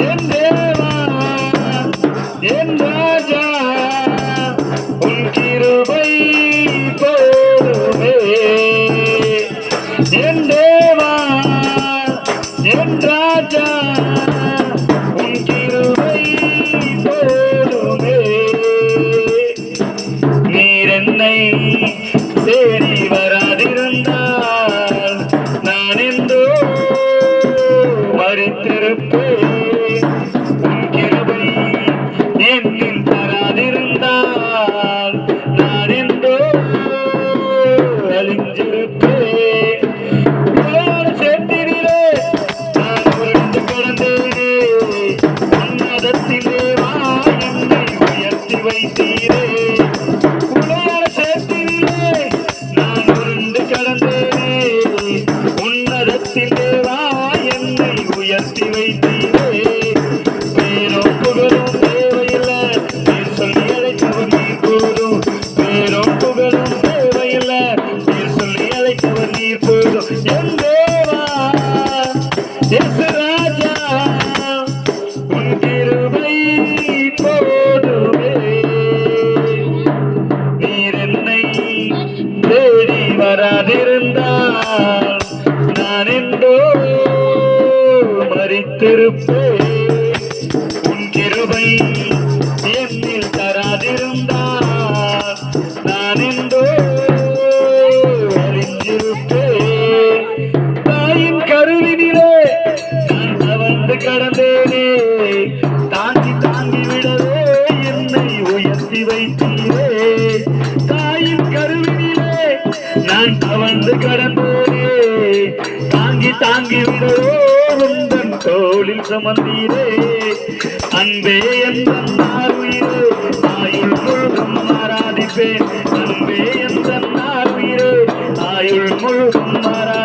என் தேவா என் ராஜா உன் கிருபை போதுமே என் தேவா என் ராஜா உன் கிருபை போதுமே நீர் என்னை தேடி வராதிருந்தால் நான் எந்தோ மறித்திருப்பேன் உன் கிருபை என்னில் தராதிருந்தால் நான் எந்தோ அழிஞ்சிருப்பேன் உலகான சேர்த்தினிலே நான் உருண்டு கிடந்தேனே உன்னதத்திலே வா என்னை உயர்த்தி வைத்தீரே உலகான சேர்த்தினிலே நான் உருண்டு கிடந்தேனே உன்னதத்திலே வா என்னை உயர்த்தி வைத்தீரே பேரும் புகழும் தேவையில்லை நீர் சொல்லி அழைத்தவர் நீர் போதும் பேரும் புகழும் தேவையில்லை நீர் சொல்லி அழைத்தவர் நீர் போதும் என் தேவா இயேசு ராஜா உன் கிருபை போதுமே நீர் என்னை தேடி வராதிருந்தால் நான் என்றோ மறித்திருப்பேன் உன் கிருபை என்னில் தராதிருந்தால் நான் என்றோ அறிந்திருப்பேன் தாயின் கருவினிலே நான் தவழ்ந்து கடந்தேனே தாங்கி தாங்கி விடவே என்னை உயர்த்தி வைத்தீரே தாயின் கருவினிலே நான் தவழ்ந்து கடந்தேனே தாங்கி தாங்கி விடவே உந்தன் தோளில் சுமந்தீரே அன்பே என் உயிரே ஆயுள் முழுதும் ஆராதிப்பேன்